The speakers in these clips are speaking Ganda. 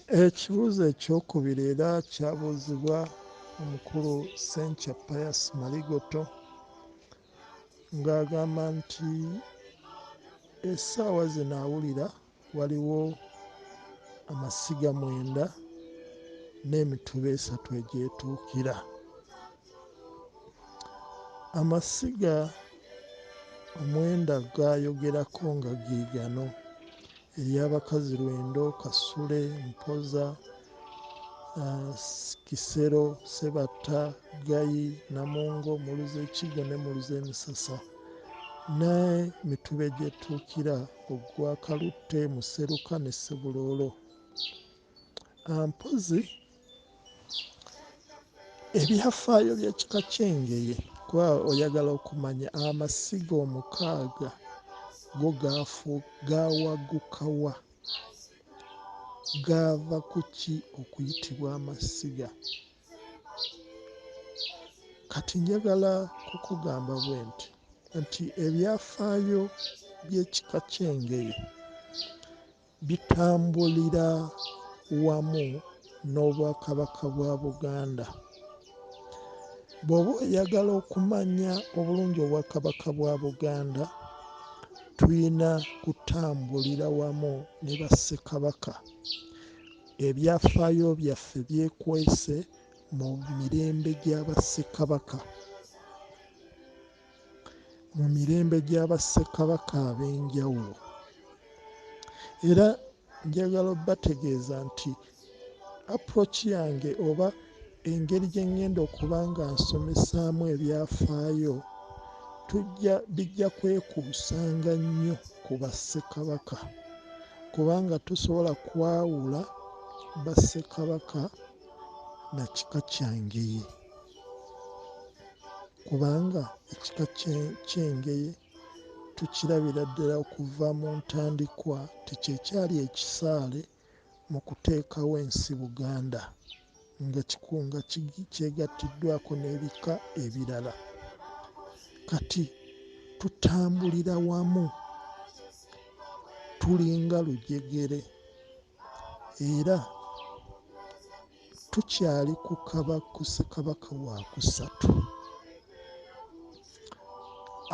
Ekibuuzo ekyokubiri era kyabuuzibwa omukulu Ssenkya Pius Maligoto ng'agamba nti essaawa zino awulira waliwo amasiga 9 n'emituba 3 egyetuukira. Amasiga 9 g'ayogerako nga ge gano: ery'abakazi Lwendo, Kasule, Mpoza, Kisero, Ssebatta, Gayi, Namungo, Muluze Kigo ne Muluze Misasa, n'emituba egyetuukira ogwa Kalutte, Museruka ne Ssebuloolo. Mpozi ebyafaayo by'ekika ky'Engeye kuba oyagala okumanya amasiga 6 go gaawaguka wa? Gaava ku ki okuyitibwa amasiga? Kati njagala kukugamba bwe nti ebyafaayo by'ekika ky'Engeye bitambulira wamu n'Obwakabaka bwa Buganda. Bw'oba oyagala okumanya obulungi Obwakabaka bwa Buganda, tulina kutambulira wamu ne Bassekabaka. Ebyafaayo byaffe byekwese mu mirembe gya Bassekabaka, mu mirembe gya Bassekabaka ab'enjawulo. Era njagala obbategeeza nti approach yange oba engeri gye ngenda okuba nga nsomesaamu ebyafaayo bijja kwekuusanga nnyo ku Bassekabaka, kubanga tosobola kwawula Bassekabaka na kika kya Ngeye, kubanga ekika ky'Engeye tukirabira ddala okuva mu ntandikwa tikyekyali ekisaale mu kuteekawo ensi Buganda nga kyegattiddwako n'ebika ebirala. Kati tutambulira wamu, tulinga lujegere, era tukyali ku Ssekabaka wa kusatu.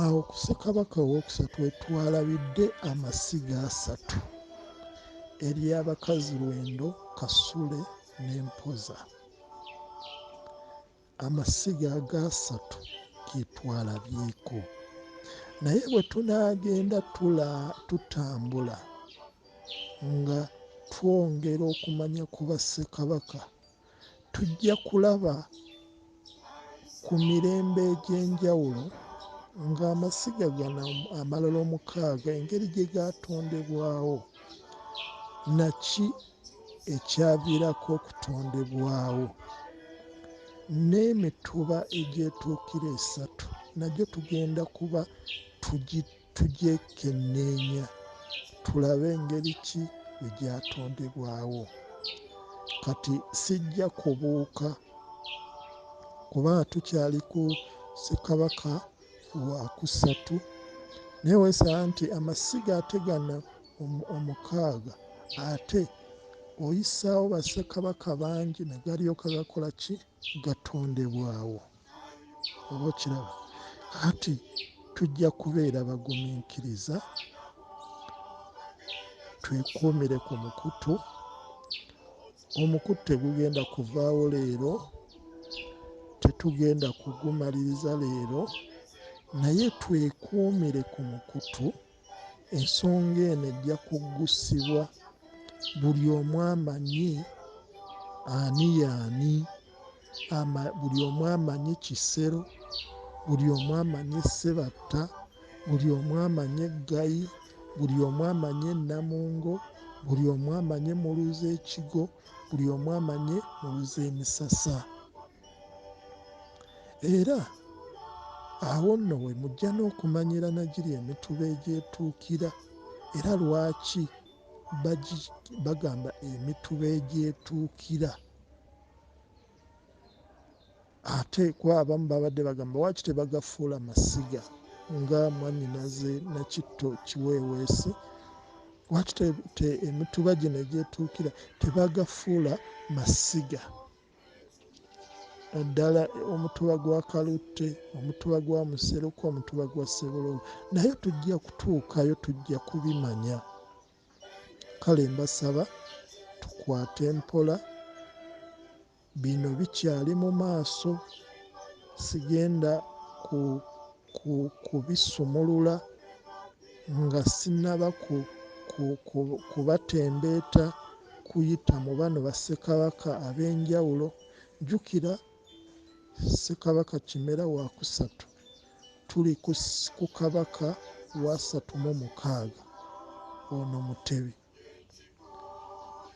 Awo ku Ssekabaka owookusatu we twalabidde amasiga 3: ery'abakazi Lwendo, Kasule ne Mpoza. Amasiga agasatu ge twalabyeko. Naye bwe tunaagenda tutambula nga twongera okumanya ku Bassekabaka, tujja kulaba ku mirembe egy'enjawulo ng'amasiga gano amalala 6 engeri gye gaatondebwawo, naki ekyaviirako okutondebwawo, n'emituba egyetuukira 3 nagyo tugenda kuba tugyekenneenya tulabe engeri ki bwe gyatondebwawo. Kati sijja kubuuka kubanga tukyali ku Ssekabaka wa kusatu, naye weesaba nti amasiga ate gano 6 ate oyisaawo Bassekabaka bangi ne galyoka gakola ki? Gatondebwawo. Oba okiraba? Kati tujja kubeera bagumiikiriza, twekuumire ku mukutu. Omukutu tegugenda kuvaawo leero, tetugenda kugumaliriza leero, naye twekuumire ku mukutu. Ensonga eno ejja kuggusibwa, buli omu amanyi ani y'ani, buli omu amanyi Kisero, buli omu amanyi Ssebatta, buli omu amanyi Gayi, buli omu amanyi Namungo, buli omu amanyi Muluze Kigo, buli omu amanyi Muluze Misasa. Era awo nno we mujja n'okumanyira nagiri emituba egyetuukira. Era lwaki bagamba emituba egyetuukira? Ate kuba abamu babadde bagamba lwaki tebagafuula masiga nga Mwannyinaze Nakitto Kiweeweesi lwaki emituba gino egyetuukira tebagafuula masiga, naddala omutuba gwa kalutte, omutuba gwa museruko, omutuba gwa ssebulola, naye tujja kutuukayo, tujja kubimanya. Kale mbasaba tukwate mpola, bino bikyali mu maaso, sigenda kubisumulula nga sinnaba kubatembeeta kuyita mu bano bassekabaka ab'enjawulo. Jjukira Ssekabaka Kimera II tuli ku kabaka wa 36 ono Mutebi.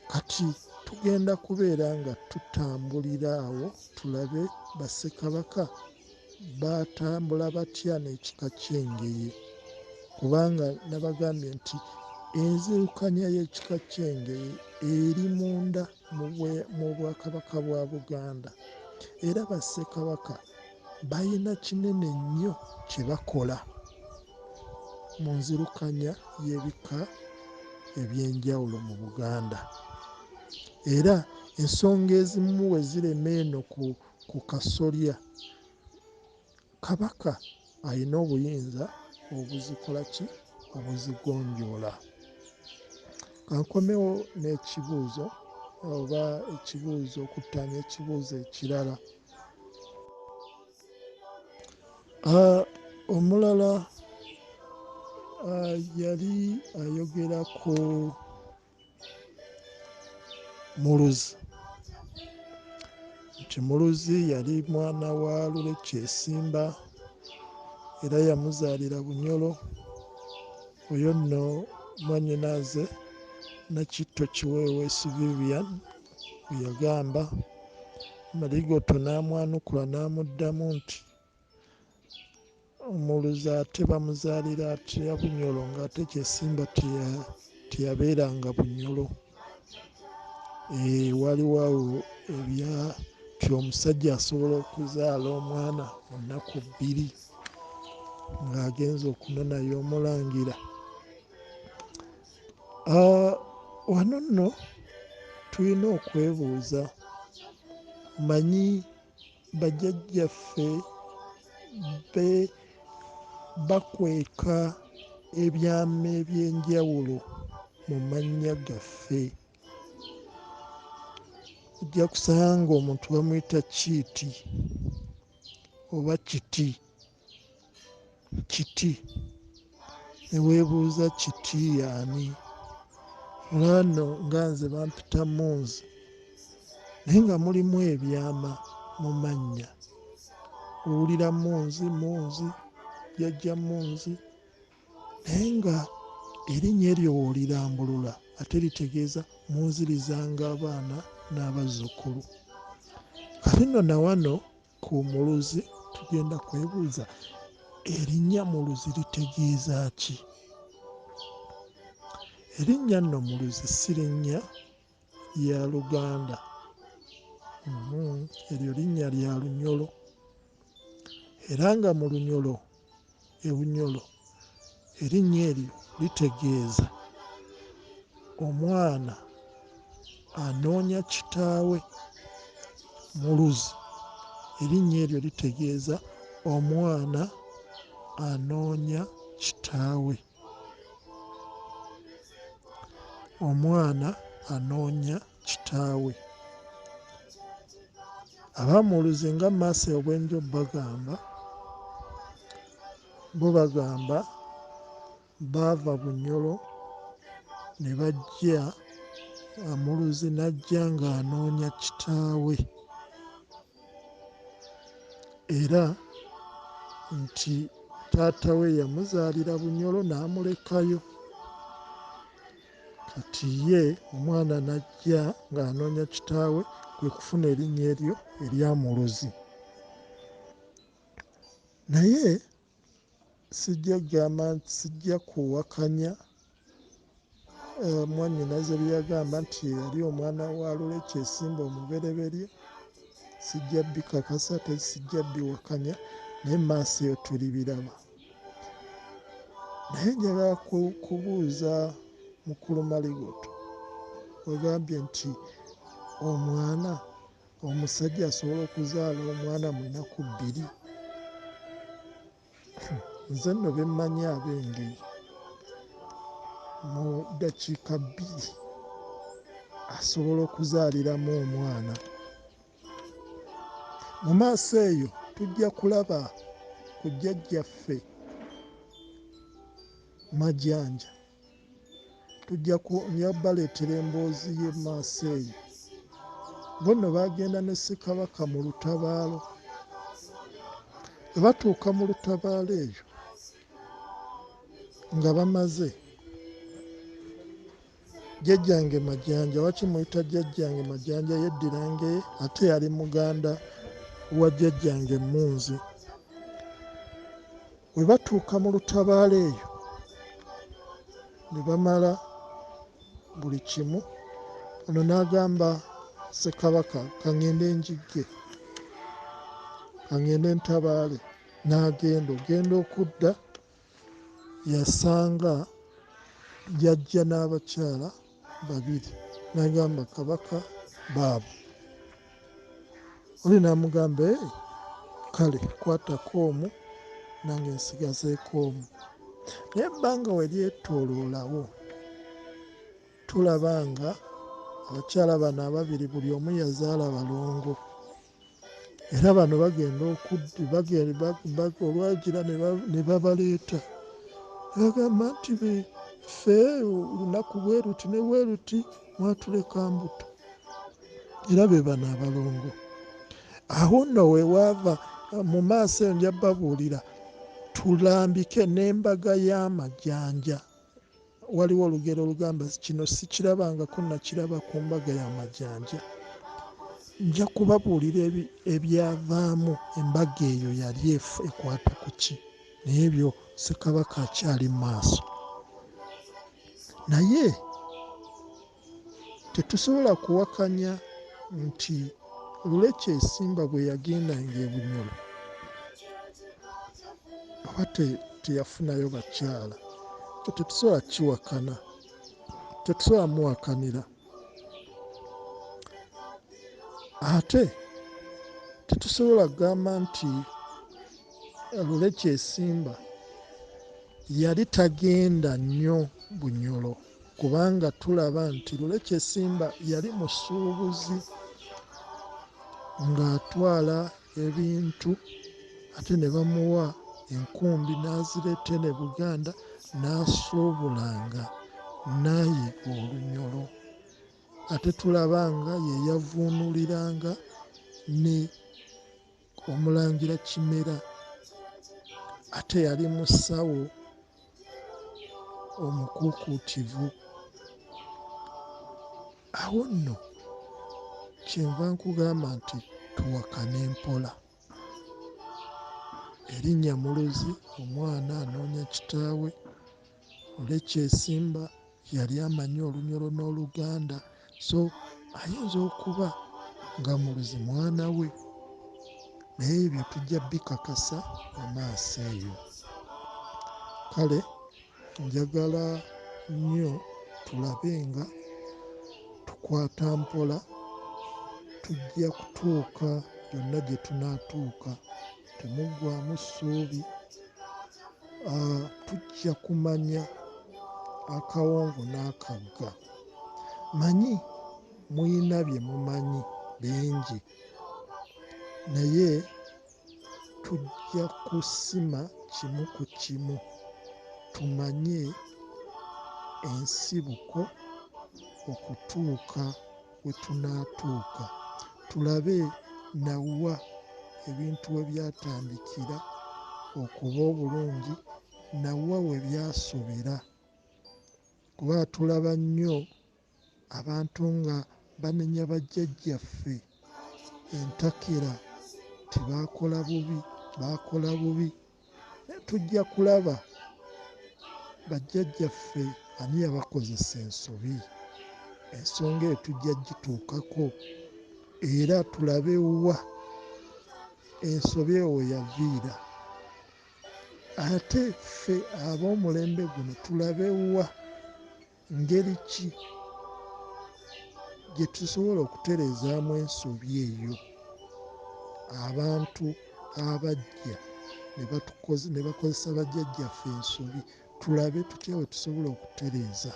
Kati tugenda kubeera nga tutambulira awo tulabe bassekabaka batambula batya n'ekika ky'Engeye, kubanga nabagambye nti enzirukanya y'ekika ky'Engeye eri munda mu Bwakabaka bwa Buganda, era bassekabaka balina kinene nnyo kye bakola mu nzirukanya y'ebika eby'enjawulo mu Buganda. Era ensonga ezimu we zirema eno ku kasolya, Kabaka alina obuyinza obuzikola ki, obuzigonjoola. Kankomewo n'ekibuuzo oba ekibuuzo okuttaanya ekibuuzo ekirala. Omulala yali ayogera ku Muluzi, nti Muluzi yali mwana wa Lulekyesimba era yamuzaalira Bunyolo. Oyo nno mwannyinaaze Nakitto Kiweeweesi Vivian bwe yagamba. Maligoto n'amwanukula n'amuddamu nti Omuluzi ate bamuzaalira atya Bunyolo ng'ate Kyesimba teyabeeranga Bunyolo. Waliwo awo ti omusajja asobola okuzaala omwana mu nnaku 2 ng'agenza okunonayo Omulangira. Wano nno tulina okwebuuza, manyi bajjajjaffe bakweka ebyama eby'enjawulo mu mannya gaffe. Ojja kusanga omuntu bamuyita Kiiti oba Kiti, ne weebuuza Kiti y'ani? Olwano nga nze bampita Munzi, naye nga mulimu ebyama mu mannya. Owulira Munzi, jjajja Munzi, naye nga erinnya eryo w'olirambulula ate litegeeza munzirizanga abaana n'abazzukulu. Kale nno na wano ku Muluzi tugenda kwebuuza, erinnya Muluzi litegeeza ki? Erinnya nno Muluzi si linnya lya Luganda. Eryo linnya lya Lunyolo, era nga mu Lunyolo, Ebunyolo, erinnya eryo litegeeza omwana anoonya kitaawe. Muluzi, erinnya eryo litegeeza omwana anoonya kitaawe. Omwana anoonya kitaawe. Abamuluzi nga Maase obwenjo bagamba, bo bagamba baava Bunyolo ne bajja, Muluzi n'ajja ng'anoonya kitaawe, era nti taata we yamuzaalira Bunyolo n'amulekayo. Kati ye omwana n'ajja ng'anoonya kitaawe, kwe kufuna erinnya eryo erya Muluzi. Naye sijja kuwakanya mwannyinaze bye yagamba nti yali omwana wa Lulekyesimba omubereberye. Sijja bikakasa ate sijja biwakanya, naye Maaso eyo tulibiraba. Naye njagala kubuuza mukulu Maligoto wegambye nti omwana omusajja asobola okuzaala omwana mu nnaku 2. Nze nno bemmanyi Abengeye mu ddakiika 2 asobola okuzaaliramu omwana. Mu maaso eyo tujja kulaba ku jjajjaffe Majanja, tujja baleetera emboozi ye mu maaso eyo. Bo nno baagenda ne Ssekabaka mu lutabaalo. Bwe batuuka mu lutabaalo eyo nga bamaze, jjajjange Majanja, wakimuyita jjajjange Majanja yeddira Ngeye, ate yali muganda wa jjajjange Munzi. Bwe batuuka mu lutabaalo eyo ne bamala buli kimu, ono n'agamba Ssekabaka, kaŋŋende njigge, kaŋŋende ntabaale. N'agenda, ogenda okudda yasanga jjajja n'abakyala 2. N'agamba Kabaka baabo. Oli n'amugamba kale kwatako omu nange nsigazeeko omu. Naye ebbanga we lyetooloolawo tulaba nga abakyala bano 2 buli omu yazaala balongo. Era bano bagenda olwagira ne babaleeta. Ne bagamba nti ffe olunaku bwe ruti ne bwe ruti mwatuleka mbuto. Era be bano abalongo. Awo nno we waava mu maaso eyo nja babuulira tulambike n'embaga y'amajanja. Waliwo olugero olugamba kino sikirabangako nakiraba ku mbaga y'amajanja. Nja kubabuulira ebyavaamu embaga eyo yali ekwata ku ki. Naye ebyo Ssekabaka akyali mu maaso. Naye tetusobola kuwakanya nti Luleke Esimba bwe yagendanga e Bunyoro oba teyafunayo bakyala. Tetusobola kiwakana, tetusobola muwakanira. Ate tetusobola kugamba nti Luleke Esimba yali tagenda nnyo Bunyoro, kubanga tulaba nti Luleke Esimba yali musuubuzi ng'atwala ebintu ate ne bamuwa enkumbi n'azireeta ne Buganda n'asuubulanga n'ayiga Olunyoro. Ate tulaba nga ye yavuunuliranga ne Omulangira Kimera. Ate yali musawo omukuukutivu. Awo nno kyenva nkugamba nti tuwakane mpola. Erinnya Muluzi, omwana anoonya kitaawe. Luleke Esimba yali amanyi Olunyoro n'Oluganda, so ayinza okuba nga Muluzi mwana we. Naye ebyo tujja bikakasa mu maaso eyo. Kale njagala nnyo tulabe nga tukwata mpola, tujja kutuuka byonna gye tunaatuuka. Temuggwaamu ssuubi. Tujja kumanya akawonvu n'akagga. Manyi muyina bye mumanyi bingi, naye tujja kusima kimu ku kimu tumanye ensibuko okutuuka we tunaatuuka. Tulabe nawa ebintu we byatandikira okuba obulungi, nawa we byasobera. Kuba tulaba nnyo abantu nga banenya bajjajjaffe entakera tebaakola bubi, baakola bubi. Tujja kulaba bajjajjaffe ani yabakozesa ensobi. Ensonga eyo tujja gituukako era tulabe wa ensobi eyo yaviira. Ate ffe ab'omulembe guno tulabe wa ngeri ki gye tusobola okutereezaamu ensobi eyo abantu abajja ne bakozesa bajjajjaffe ensobi, tulabe tutya bwe tusobola okutereeza.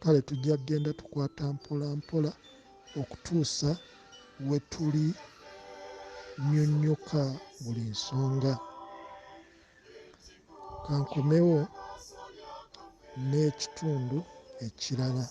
Kale tujja kgenda tukwata mpola mpola okutuusa we tuli nnyonnyoka buli nsonga. Kankomewo n'ekitundu ekirala.